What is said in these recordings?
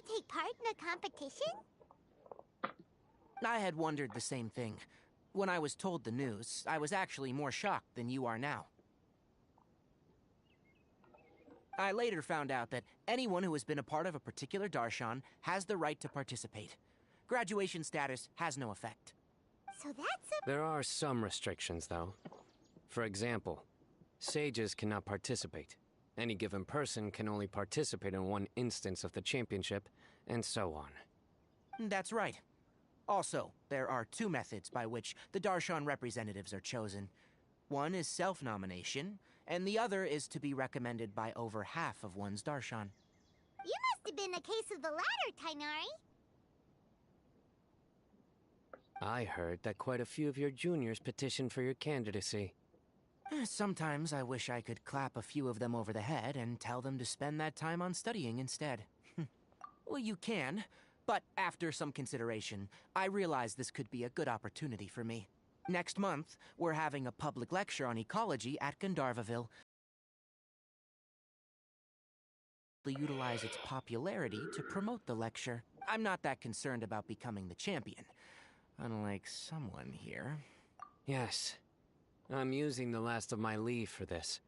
to take part in a competition? I had wondered the same thing. When I was told the news, I was actually more shocked than you are now. I later found out that anyone who has been a part of a particular darshan has the right to participate. Graduation status has no effect. So that's a... There are some restrictions, though. For example, sages cannot participate. Any given person can only participate in one instance of the championship, and so on. That's right. Also, there are two methods by which the darshan representatives are chosen. One is self-nomination, and the other is to be recommended by over half of one's darshan. You must have been a case of the latter, Tainari. I heard that quite a few of your juniors petitioned for your candidacy. Sometimes I wish I could clap a few of them over the head and tell them to spend that time on studying instead. Well, you can, but after some consideration, I realize this could be a good opportunity for me. Next month, we're having a public lecture on ecology at Gandharvaville. To utilize its popularity to promote the lecture. I'm not that concerned about becoming the champion, unlike someone here. Yes. I'm using the last of my leave for this.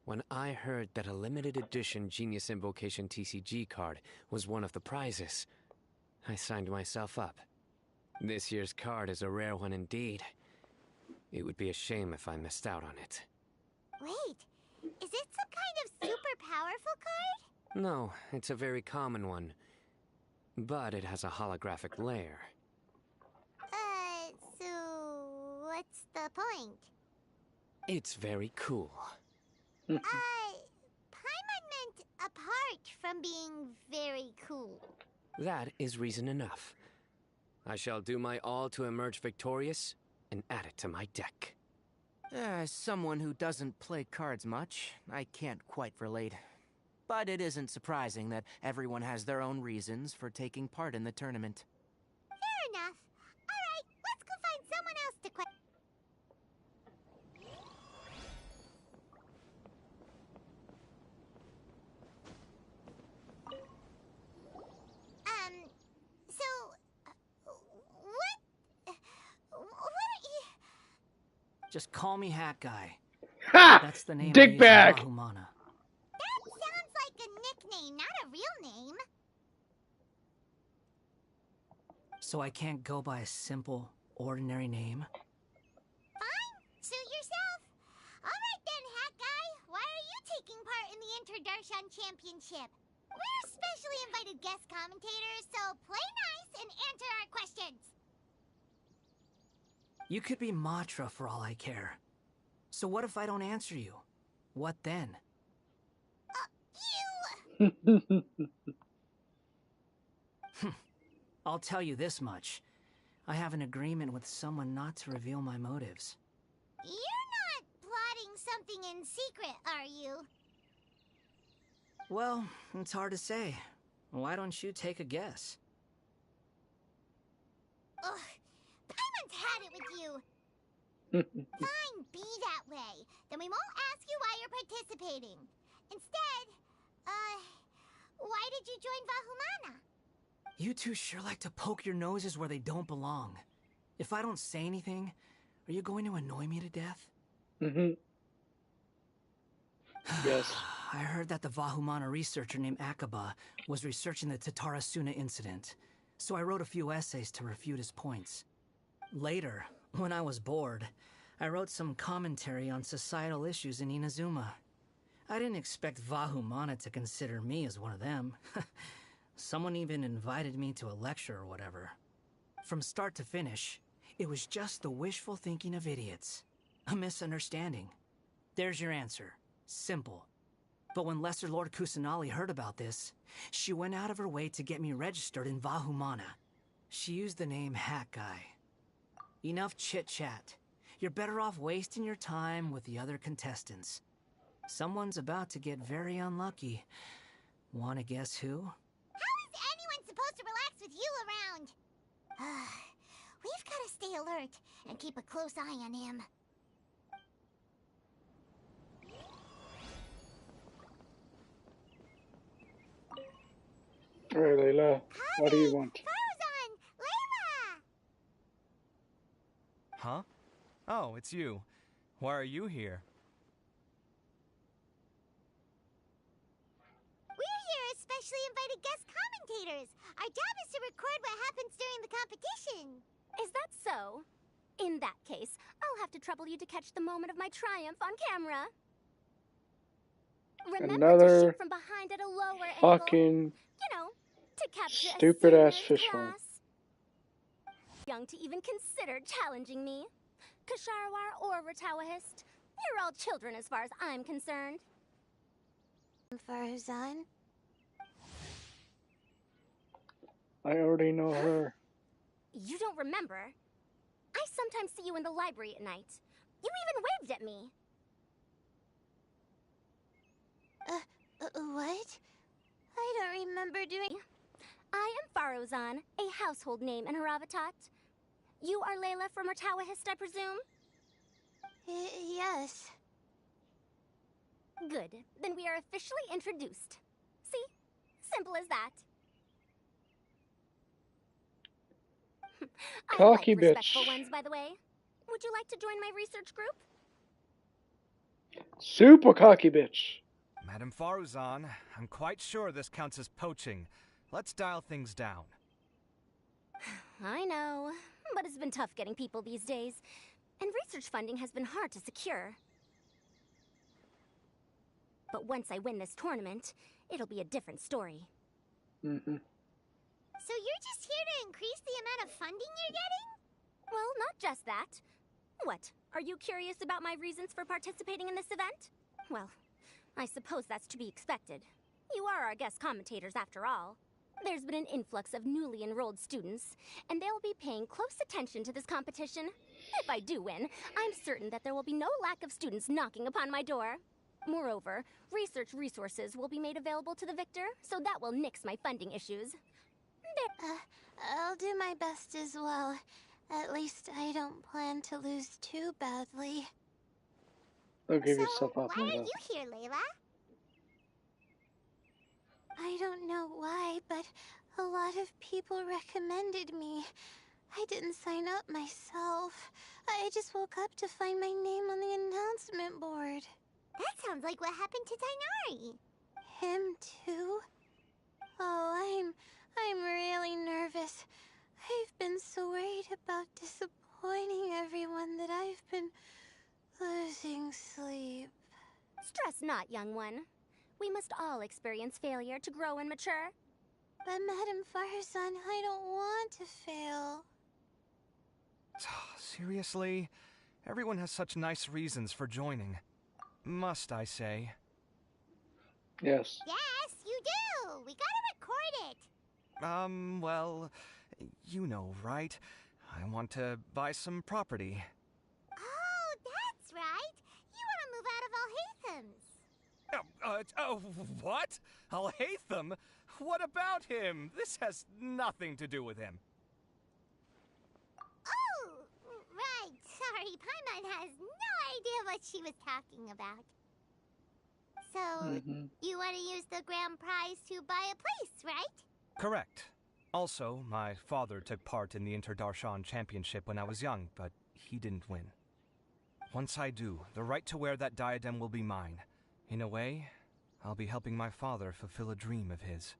When I heard that a limited edition Genius Invocation TCG card was one of the prizes, I signed myself up. This year's card is a rare one indeed. It would be a shame if I missed out on it. Wait, is it some kind of super powerful card? No, it's a very common one. But it has a holographic layer. So what's the point? It's very cool. Paimon meant apart from being very cool. That is reason enough. I shall do my all to emerge victorious and add it to my deck. As someone who doesn't play cards much, I can't quite relate. But it isn't surprising that everyone has their own reasons for taking part in the tournament. Fair enough. Alright, let's go find someone else to question. What are you... Just call me Hat Guy. Ha! That's the name I use in Dickbag! Bahumana. That sounds like a nickname, not a real name. So I can't go by a simple, ordinary name? Fine, suit yourself. Alright then, Hat Guy. Why are you taking part in the Inter-Darshan Championship? We're specially invited guest commentators, so play nice and answer our questions. You could be Matra for all I care. So what if I don't answer you? What then? You... I'll tell you this much. I have an agreement with someone not to reveal my motives. You're not plotting something in secret, are you? Well, it's hard to say. Why don't you take a guess? Ugh, Paimon's had it with you. Fine, be that way. Then we won't ask you why you're participating. Instead, why did you join Vahumana? You two sure like to poke your noses where they don't belong. If I don't say anything, are you going to annoy me to death? Yes. I heard that the Vahumana researcher named Akaba was researching the Tatarasuna incident, so I wrote a few essays to refute his points. Later, when I was bored, I wrote some commentary on societal issues in Inazuma. I didn't expect Vahumana to consider me as one of them. Someone even invited me to a lecture or whatever. From start to finish, it was just the wishful thinking of idiots. A misunderstanding. There's your answer. Simple. But when Lesser Lord Kusanali heard about this, she went out of her way to get me registered in Vahumana. She used the name Hat Guy. Enough chit-chat. You're better off wasting your time with the other contestants. Someone's about to get very unlucky. Wanna guess who? How is anyone supposed to relax with you around? We've got to stay alert and keep a close eye on him. Alright, Layla. What do you want? Farzan! Layla! Huh? Oh, it's you. Why are you here? We're here as specially invited guest commentators. Our job is to record what happens during the competition. Is that so? In that case, I'll have to trouble you to catch the moment of my triumph on camera. Remember to Another shoot from behind at a lower angle. fucking You know, to capture stupid a ass serious fish farm. class. Young to even consider challenging me. Kasharwar or Ratawahist, you're all children as far as I'm concerned. Farzan? I already know her. You don't remember? I sometimes see you in the library at night. You even waved at me. What? I don't remember doing... I am Farozan, a household name in Haravatat. You are Layla from Ratawahist, I presume? Yes. Good. Then we are officially introduced. See? Simple as that. I Cocky like respectful bitch. ones, by the way. Would you like to join my research group? Super cocky bitch. Madam Faruzan, I'm quite sure this counts as poaching. Let's dial things down. I know, but it's been tough getting people these days. And research funding has been hard to secure. But once I win this tournament, it'll be a different story. Mm-hmm. So you're just here to increase the amount of funding you're getting? Well, not just that. What, are you curious about my reasons for participating in this event? Well, I suppose that's to be expected. You are our guest commentators after all. There's been an influx of newly enrolled students, and they'll be paying close attention to this competition. If I do win, I'm certain that there will be no lack of students knocking upon my door. Moreover, research resources will be made available to the victor, so that will nix my funding issues. I'll do my best as well. At least I don't plan to lose too badly. Don't give So, yourself up, why are Layla. you here, Layla? I don't know why, but a lot of people recommended me. I didn't sign up myself. I just woke up to find my name on the announcement board. That sounds like what happened to Tainari. Him too? Oh, I'm really nervous. I've been so worried about disappointing everyone that I've been losing sleep. Stress not, young one. We must all experience failure to grow and mature. But Madame Farzan, I don't want to fail. Seriously? Everyone has such nice reasons for joining. Must I say? Yes. Yes, you do! We gotta record it! Well, you know, right? I want to buy some property. Oh, that's right! You want to move out of Alhatham's. What? Al-Haytham? What about him? This has nothing to do with him. Oh, right. Sorry, Paimon has no idea what she was talking about. So, you want to use the grand prize to buy a place, right? Correct. Also, my father took part in the Interdarshan Championship when I was young, but he didn't win. Once I do, the right to wear that diadem will be mine. In a way, I'll be helping my father fulfill a dream of his.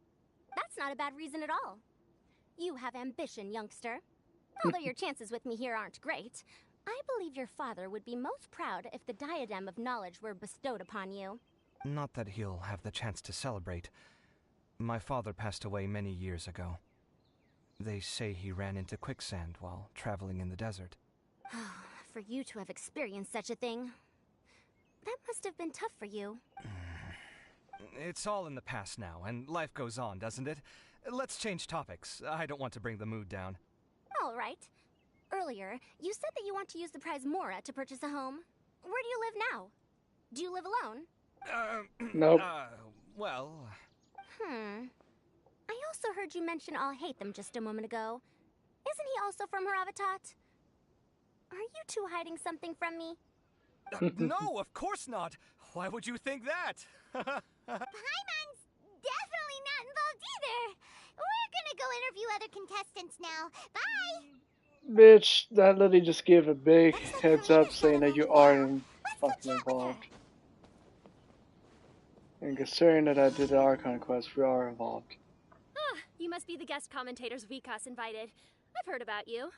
That's not a bad reason at all. You have ambition, youngster. Although your chances with me here aren't great, I believe your father would be most proud if the diadem of knowledge were bestowed upon you. Not that he'll have the chance to celebrate. My father passed away many years ago. They say he ran into quicksand while traveling in the desert. For you to have experienced such a thing, that must have been tough for you. It's all in the past now, and life goes on, doesn't it? Let's change topics. I don't want to bring the mood down. All right. Earlier, you said that you want to use the prize Mora to purchase a home. Where do you live now? Do you live alone? Nope. Well... I also heard you mention Alhaitham just a moment ago. Isn't he also from Haravatat? Are you two hiding something from me? No, of course not! Why would you think that? Paimon's definitely not involved either. other contestants now. Bye! Bitch, that literally just gave a big Looks like heads Karina's up got saying a that you moment are now. in Let's go fucking chat with her. involved. And considering that I did the Archon quest, we are involved. Ah, you must be the guest commentators Vikas invited. I've heard about you.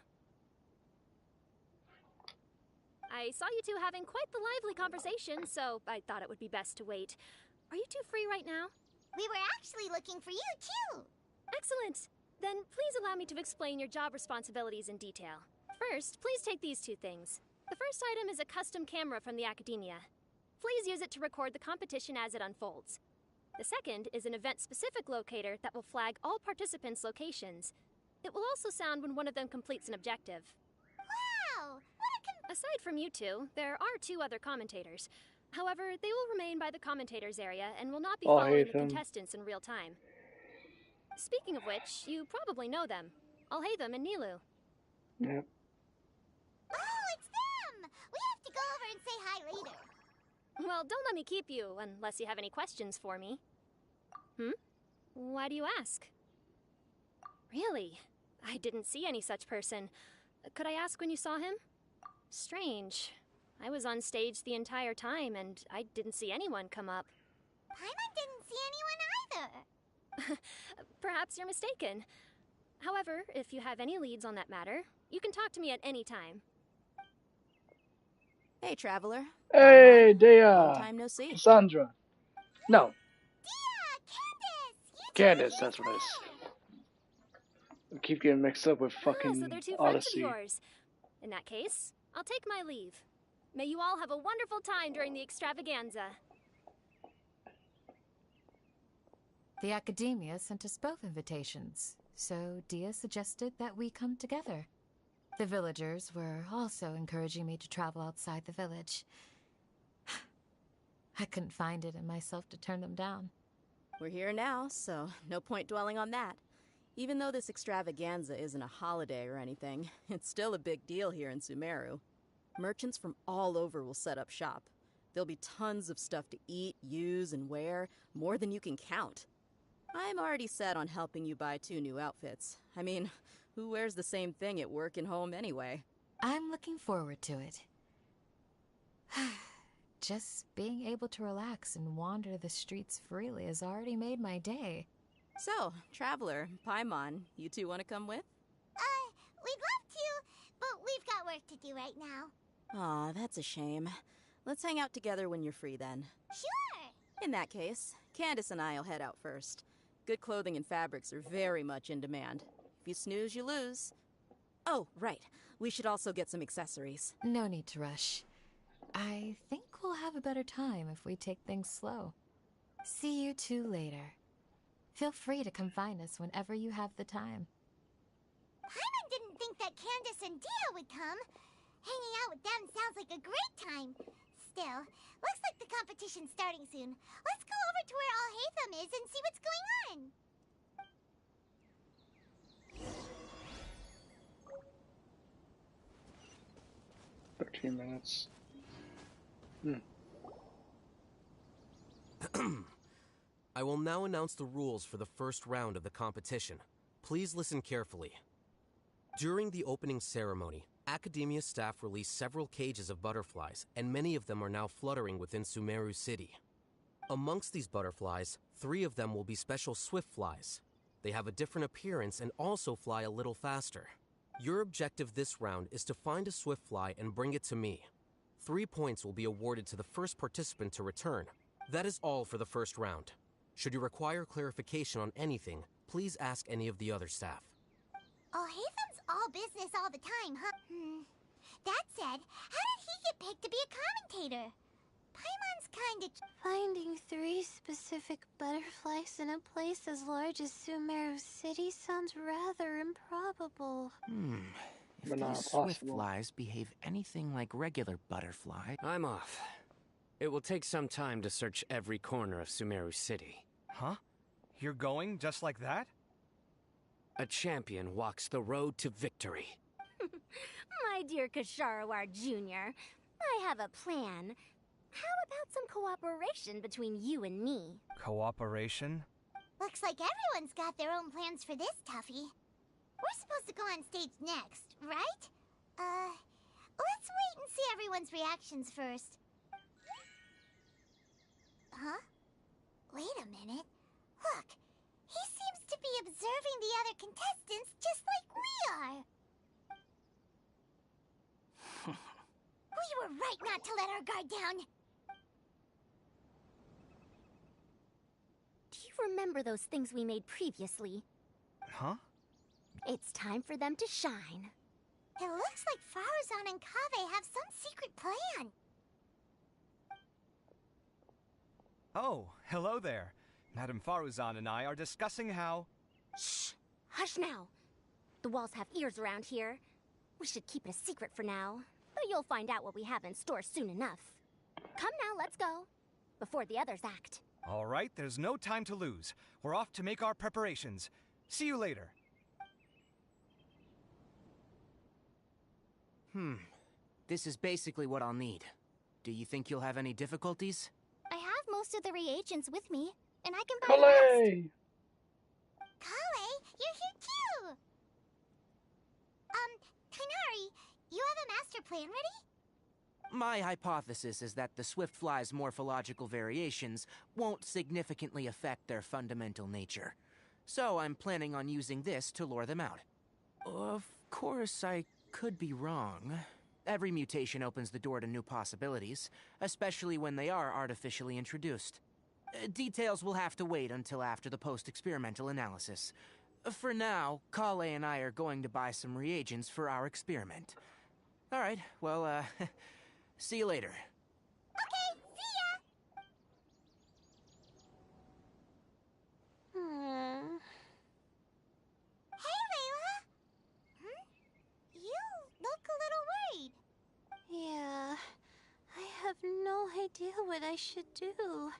I saw you two having quite the lively conversation, so I thought it would be best to wait. Are you two free right now? We were actually looking for you, too. Excellent. Then please allow me to explain your job responsibilities in detail. First, please take these two things. The first item is a custom camera from the Academia. Please use it to record the competition as it unfolds. The second is an event-specific locator that will flag all participants' locations. It will also sound when one of them completes an objective. Wow! Aside from you two, there are two other commentators. However, they will remain by the commentators area and will not be Oh, I following hate the them. contestants in real time. Speaking of which, you probably know them. Alhaitham and Nilu. Yep. Oh, it's them! We have to go over and say hi later. Well, don't let me keep you, unless you have any questions for me. Why do you ask? Really? I didn't see any such person. Could I ask when you saw him? Strange. I was on stage the entire time, and I didn't see anyone come up. Paimon didn't see anyone either. Perhaps you're mistaken. However, if you have any leads on that matter, you can talk to me at any time. Hey, Traveler. Hey, Long Dea! time no see. Cassandra. No, Candace! Candace, that's what it is. I keep getting mixed up with So fucking they're two friends of Odyssey. yours. In that case, I'll take my leave. May you all have a wonderful time during the extravaganza. The Academia sent us both invitations, so Dia suggested that we come together. The villagers were also encouraging me to travel outside the village. I couldn't find it in myself to turn them down. We're here now, so no point dwelling on that. Even though this extravaganza isn't a holiday or anything, it's still a big deal here in Sumeru. Merchants from all over will set up shop. There'll be tons of stuff to eat, use, and wear, more than you can count. I'm already set on helping you buy 2 new outfits. I mean, who wears the same thing at work and home anyway? I'm looking forward to it. Just being able to relax and wander the streets freely has already made my day. So, Traveler, Paimon, you two want to come with? We'd love to, but we've got work to do right now. Aw, that's a shame. Let's hang out together when you're free then. Sure! In that case, Candace and I'll head out first. Good clothing and fabrics are very much in demand. If you snooze, you lose. Oh, right. We should also get some accessories. No need to rush. I think we'll have a better time if we take things slow. See you two later. Feel free to come find us whenever you have the time. Paimon didn't think that Candace and Dia would come. Hanging out with them sounds like a great time. Still, looks like the competition's starting soon. Let's go over to where Alhaitham is and see what's going on. 13 minutes. I will now announce the rules for the first round of the competition. Please listen carefully. During the opening ceremony, Academia staff released several cages of butterflies, and many of them are now fluttering within Sumeru City. Amongst these butterflies, 3 of them will be special swift flies. They have a different appearance and also fly a little faster. Your objective this round is to find a swift fly and bring it to me. 3 points will be awarded to the first participant to return. That is all for the first round. Should you require clarification on anything, please ask any of the other staff. Alhaitham's all business all the time, huh? That said, how did he get picked to be a commentator? Paimon's kinda... Finding 3 specific butterflies in a place as large as Sumeru City sounds rather improbable. If But not these swift possible. flies behave anything like regular butterflies... I'm off. It will take some time to search every corner of Sumeru City. Huh? You're going just like that? A champion walks the road to victory. My dear Kasharawar Jr., I have a plan. How about some cooperation between you and me? Cooperation? Looks like everyone's got their own plans for this, Tuffy. We're supposed to go on stage next, right? Let's wait and see everyone's reactions first. Huh? Wait a minute. Look, he seems to be observing the other contestants just like we are. We were right not to let our guard down. Do you remember those things we made previously? Huh? It's time for them to shine. It looks like Faruzan and Kaveh have some secret plan. Oh, hello there. Madame Faruzan and I are discussing how... Shh! Hush now! The walls have ears around here. We should keep it a secret for now, but you'll find out what we have in store soon enough. Come now, let's go. Before the others act. All right, there's no time to lose. We're off to make our preparations. See you later. This is basically what I'll need. Do you think you'll have any difficulties? I have most of the reagents with me, and I can buy the rest. Kale, you're here too! Kainari, you have a master plan ready? My hypothesis is that the Swiftfly's morphological variations won't significantly affect their fundamental nature. So I'm planning on using this to lure them out. Of course, I could be wrong. Every mutation opens the door to new possibilities, especially when they are artificially introduced. Details will have to wait until after the post-experimental analysis. For now, Kale and I are going to buy some reagents for our experiment. All right, well, see you later. Okay, see ya! Hey, Layla! You look a little worried. Yeah, I have no idea what I should do.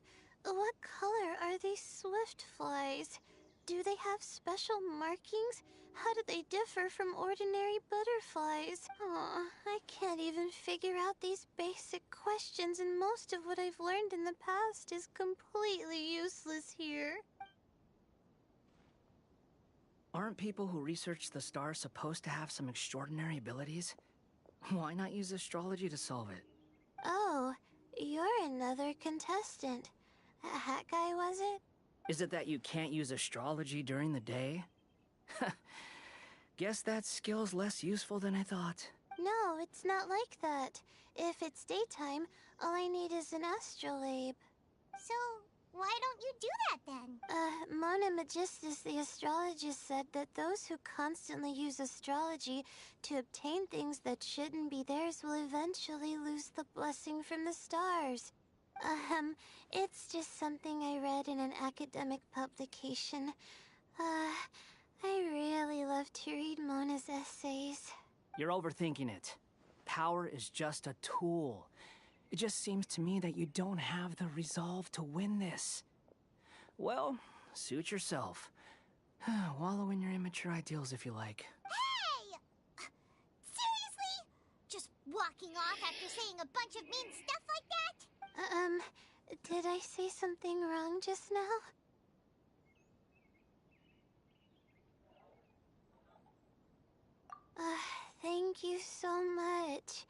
What color are these swift flies? Do they have special markings? How do they differ from ordinary butterflies? Aw, I can't even figure out these basic questions, and most of what I've learned in the past is completely useless here. Aren't people who research the stars supposed to have some extraordinary abilities? Why not use astrology to solve it? Oh, you're another contestant. A hat guy, was it? Is it that you can't use astrology during the day? Guess that skill's less useful than I thought. No, it's not like that. If it's daytime, all I need is an astrolabe. So, why don't you do that then? Mona Magistus, the astrologist, said that those who constantly use astrology to obtain things that shouldn't be theirs will eventually lose the blessing from the stars. It's just something I read in an academic publication. I really love to read Mona's essays. You're overthinking it. Power is just a tool. It just seems to me that you don't have the resolve to win this. Well, suit yourself. Wallow in your immature ideals if you like. Hey! Seriously? Just walking off after saying a bunch of mean stuff like that? Did I say something wrong just now? Thank you so much.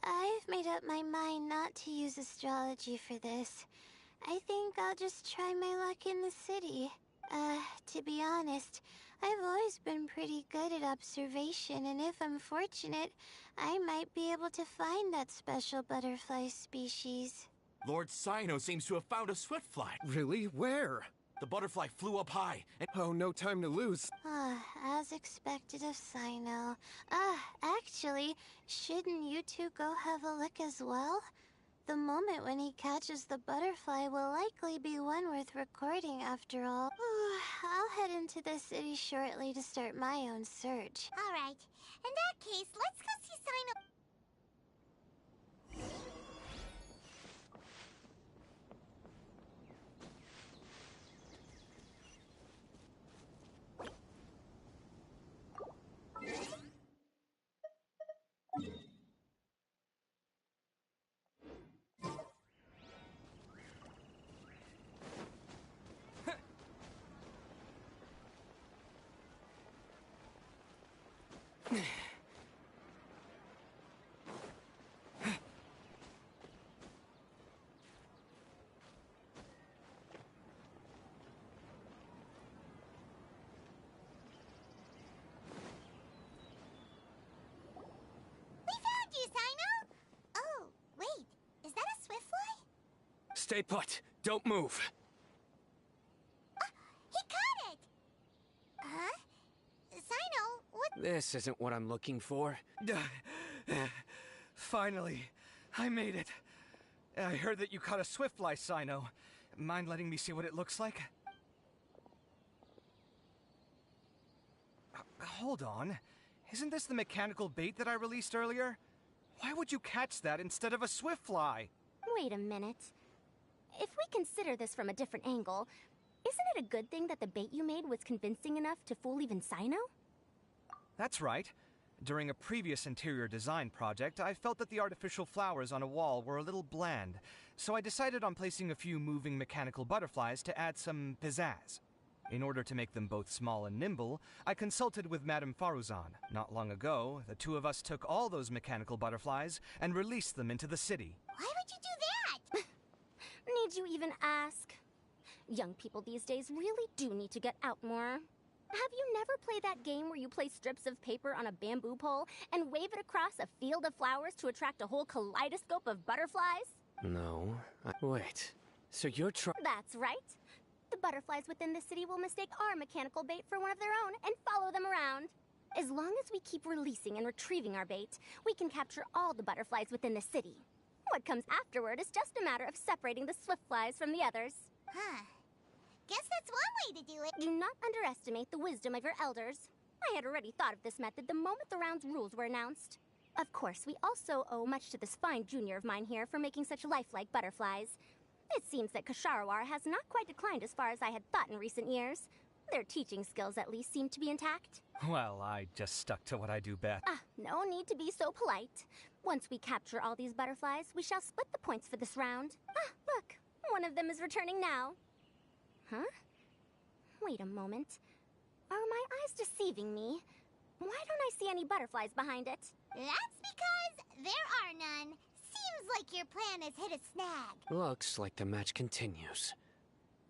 I've made up my mind not to use astrology for this. I think I'll just try my luck in the city. To be honest, I've always been pretty good at observation, and if I'm fortunate, I might be able to find that special butterfly species. Lord Sino seems to have found a swiftfly. Really? Where? The butterfly flew up high, and Oh, no time to lose. As expected of Sino. Actually, shouldn't you two go have a look as well? The moment when he catches the butterfly will likely be one worth recording after all. I'll head into the city shortly to start my own search. Alright, in that case, let's go see Sino. You, Sino? Oh, wait. Is that a swift fly? Stay put. Don't move. He caught it! Huh? Sino, what? This isn't what I'm looking for. Finally, I made it. I heard that you caught a swiftfly, Sino. Mind letting me see what it looks like? Hold on. Isn't this the mechanical bait that I released earlier? Why would you catch that instead of a swiftfly? Wait a minute. If we consider this from a different angle, isn't it a good thing that the bait you made was convincing enough to fool even Sino? That's right. During a previous interior design project, I felt that the artificial flowers on a wall were a little bland, so I decided on placing a few moving mechanical butterflies to add some pizzazz. In order to make them both small and nimble, I consulted with Madame Faruzan. Not long ago, the two of us took all those mechanical butterflies and released them into the city. Why would you do that? Need you even ask? Young people these days really do need to get out more. Have you never played that game where you place strips of paper on a bamboo pole and wave it across a field of flowers to attract a whole kaleidoscope of butterflies? No. Wait. So you're trying... That's right. The butterflies within the city will mistake our mechanical bait for one of their own and follow them around. As long as we keep releasing and retrieving our bait, we can capture all the butterflies within the city. What comes afterward is just a matter of separating the swift flies from the others. Huh. Guess that's one way to do it. Do not underestimate the wisdom of your elders. I had already thought of this method the moment the round's rules were announced. Of course, we also owe much to this fine junior of mine here for making such lifelike butterflies. It seems that Kasharawar has not quite declined as far as I had thought in recent years. Their teaching skills at least seem to be intact. Well, I just stuck to what I do best. No need to be so polite. Once we capture all these butterflies, we shall split the points for this round. Look, one of them is returning now. Huh? Wait a moment. Are my eyes deceiving me? Why don't I see any butterflies behind it? That's because there are none. Seems like your plan has hit a snag. Looks like the match continues.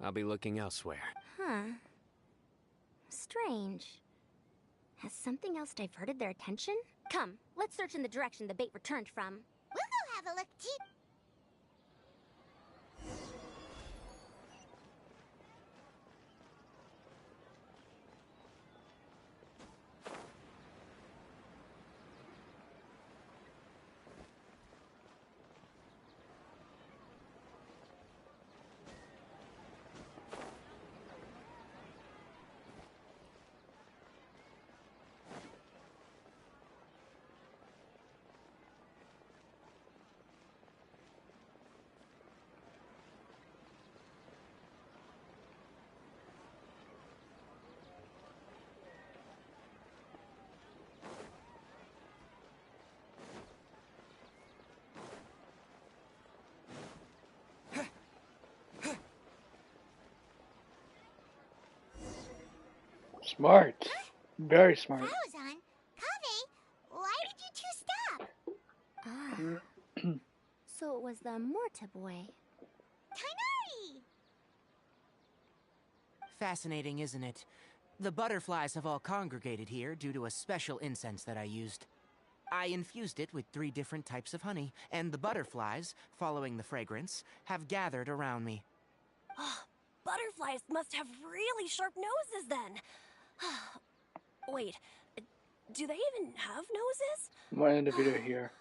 I'll be looking elsewhere. Huh. Strange. Has something else diverted their attention? Come, let's search in the direction the bait returned from. We'll go have a look too. Smart. Very smart. Faruzan, Kaveh, why did you two stop? So it was the Morta boy. Tainari! Fascinating, isn't it? The butterflies have all congregated here due to a special incense that I used. I infused it with 3 different types of honey, and the butterflies, following the fragrance, have gathered around me. Butterflies must have really sharp noses then. Wait, do they even have noses? I'm gonna end the video here.